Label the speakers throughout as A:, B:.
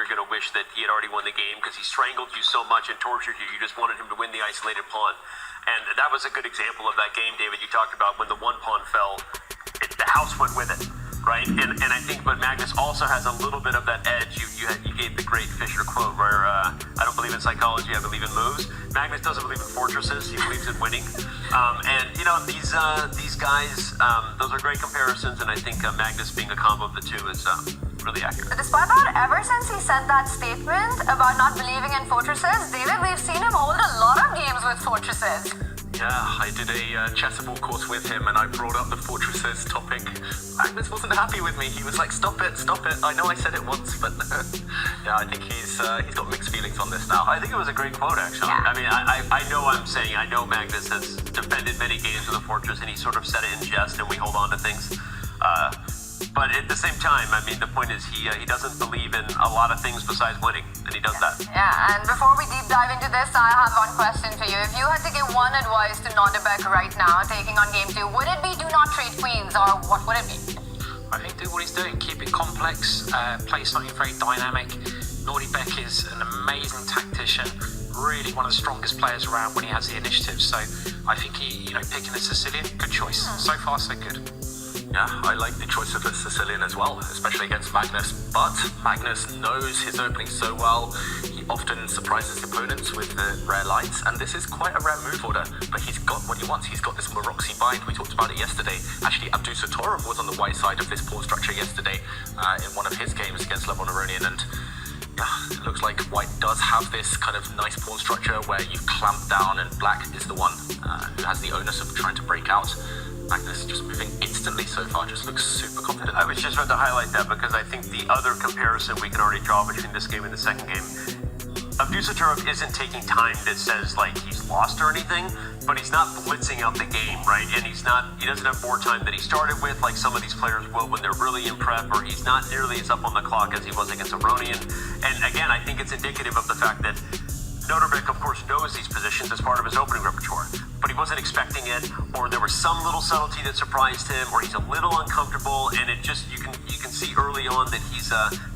A: you're going to wish that he had already won the game because he strangled you so much and tortured you. You just wanted him to win the isolated pawn. And that was a good example of that game, David. You talked about when the one pawn fell, the house went with it, right? And I think, but Magnus also has a little bit of that edge. You gave the great Fischer quote where I don't believe in psychology, I believe in moves. Magnus doesn't believe in fortresses, he believes in winning. And you know, these guys, those are great comparisons, and I think Magnus being a combo of the two is really accurate.
B: But despite that, ever since he said that statement about not believing in fortresses, David, we've seen him hold a lot of games with fortresses.
C: Yeah, I did a chessable course with him and I brought up the fortresses topic. Magnus wasn't happy with me. He was like, stop it. I know I said it once, but yeah, I think he's got mixed feelings on this now.
A: I think it was a great quote, actually.
B: Yeah.
A: I mean, I know Magnus has defended many games with a fortress and he sort of said it in jest and we hold on to things. But at the same time, I mean, the point is he doesn't believe in a lot of things besides winning, and he does that.
B: Yeah, and before we deep dive into this, I have one question for you. If you had to give one advice to Nodirbek right now, taking on game 2, would it be do not trade queens, or what would it be?
D: I think do what he's doing, keep it complex, play something very dynamic. Nodirbek is an amazing tactician, really one of the strongest players around when he has the initiative. So I think picking a Sicilian, good choice. So far, so good.
C: Yeah, I like the choice of a Sicilian as well, especially against Magnus. But Magnus knows his opening so well. He often surprises opponents with the rare lights, and this is quite a rare move order. But he's got what he wants. He's got this Maroczy bind. We talked about it yesterday. Actually, Abdusattorov was on the white side of this pawn structure yesterday in one of his games against Levonoronian, and yeah, it looks like white does have this kind of nice pawn structure where you clamp down, and black is the one who has the onus of trying to break out. Magnus just moving instantly so far, just looks super confident.
A: I was just about to highlight that because I think the other comparison we can already draw between this game and the second game, Abdusattorov isn't taking time that says like he's lost or anything, but he's not blitzing out the game, right? And he doesn't have more time than he started with, like some of these players will when they're really in prep, or he's not nearly as up on the clock as he was against Aronian. And again, I think it's indicative of the fact that Nodirbek, of course, knows these positions as part of his opening repertoire, but he wasn't expecting it, or there was some little subtlety that surprised him, or he's a little uncomfortable, and it just, you can see early on that he's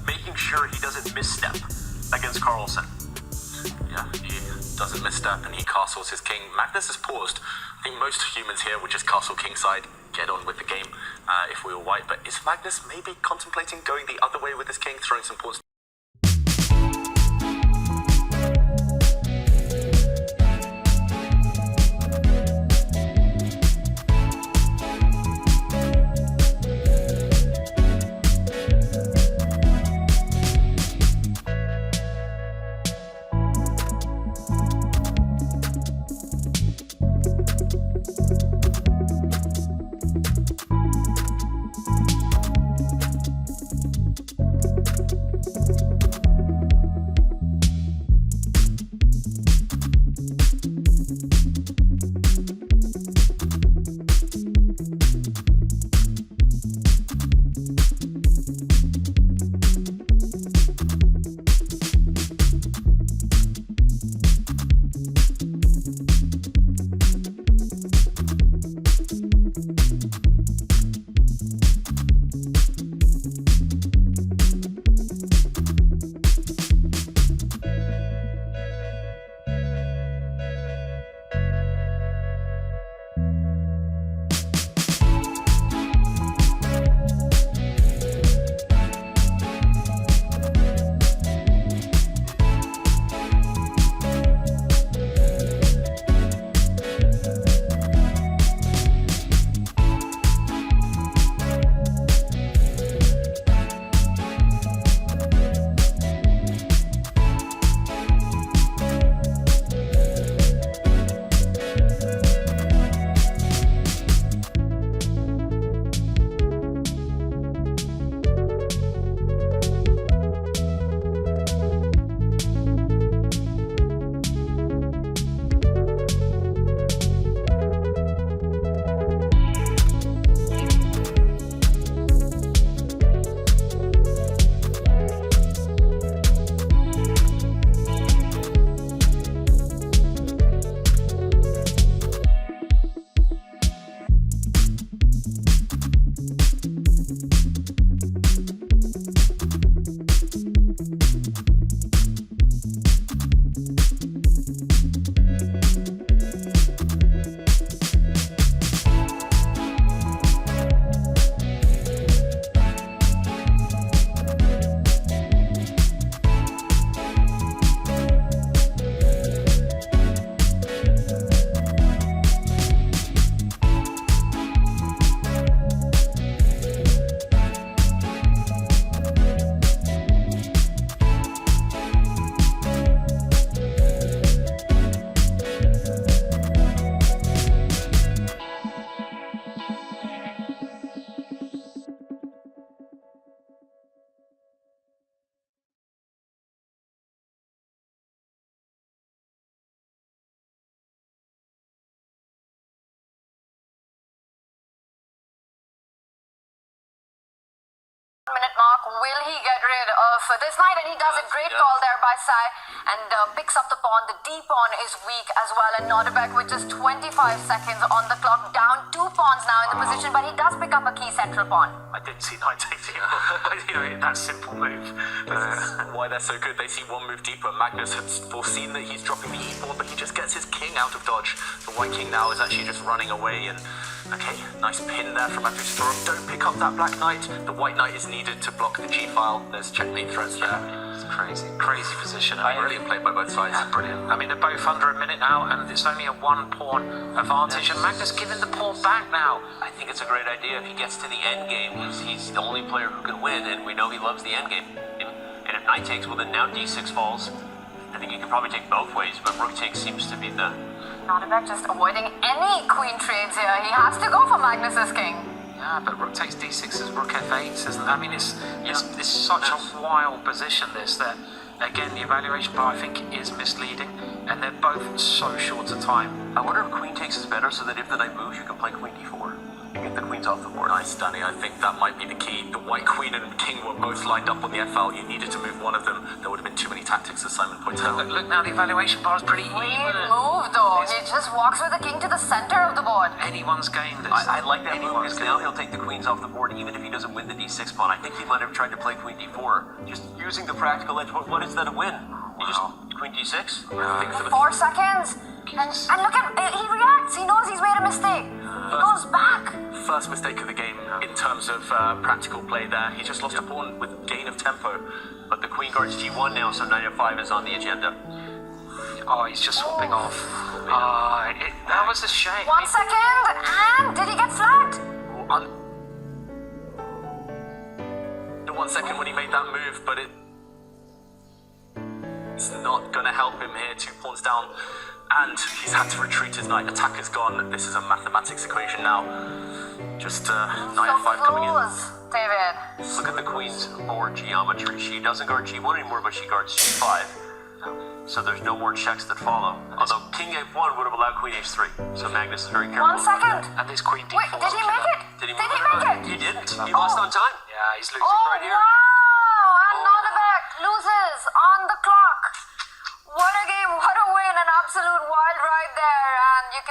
A: making sure he doesn't misstep against Carlsen.
C: Yeah, he doesn't misstep and he castles his king. Magnus has paused. I think most humans here would just castle kingside, get on with the game if we were white, but is Magnus maybe contemplating going the other way with his king, throwing some pawns?
B: Minute mark, will he get rid of this knight? And he does it. Great call there by Sai, and picks up the pawn. The D pawn is weak as well, and Nodirbek with just 25 seconds on the clock, down 2 pawns now in the position, but he does pick up a key central pawn.
D: I didn't see knight taking that simple move.
C: Why they're so good, they see one move deeper. Magnus has foreseen that he's dropping the e-pawn, but he just gets his king out of dodge. The white king now is actually just running away, and okay, nice pin there from Abdusattorov. Don't pick up that black knight. The white knight is needed to block the g-file. There's checkmate threats there.
D: It's crazy position.
C: Brilliant play by both sides.
D: Yeah, brilliant. I mean, they're both under a minute now, and it's only a 1 pawn advantage, and Magnus giving the pawn back now.
A: I think it's a great idea. If he gets to the end game, he's the only player who can win, and we know he loves the end game. And if knight takes, well then now d6 falls. I think you can probably take both ways, but rook takes seems to be the...
B: Nodirbek just avoiding any queen trades here. He has to go for Magnus's king.
D: Yeah, but rook takes d6 is rook f8, isn't it? I mean, it's such a wild position, this, that, again, the evaluation bar, I think, is misleading, and they're both so short of time.
A: I wonder if queen takes is better, so that if the knight moves, you can play queen d4 and get the queens off the board.
C: Nice, Danny. I think that might be the key. The white queen and king were both lined up on the FL. You needed to move one of them. There would have been too many tactics, as Simon pointed out.
D: Look now, the evaluation bar is pretty
B: Great
D: even.
B: move though. He just walks with the king to the center of the board.
D: Anyone's game, this.
A: I like that move because now he'll take the queens off the board even if he doesn't win the d6 pawn. I think he might have tried to play queen d4, just using the practical edge. What is that a win? You just queen d6?
C: I think for the
B: 4 seconds. And look at, he reacts. He knows he's made a mistake. He goes back.
C: first mistake of the game in terms of practical play there. He just lost a pawn with gain of tempo.
A: But the queen guards g1 now, so knight f5 is on the agenda.
D: Oh, he's just swapping off. That was a shame.
B: 1 second, and did he get flagged?
C: The 1 second when he made that move, but it's not going to help him here. 2 pawns down, and he's had to retreat his knight. Attack is gone. This is a mathematics equation now. Just knight f5 coming in.
B: David.
A: Look at the queen's board geometry. She doesn't guard g1 anymore, but she guards g5. So there's no more checks that follow. Although king f1 would have allowed queen h3. So Magnus is very careful.
B: 1 second.
D: And this queen d4.
B: Wait, did he make it?
A: Did he
B: make
A: it?
B: it?
A: He didn't. He lost on time.
D: Yeah, he's losing
B: right
A: here.
B: Wow! And Nodirbek loses on the clock. What a game, what a win, an absolute wild ride there. And you can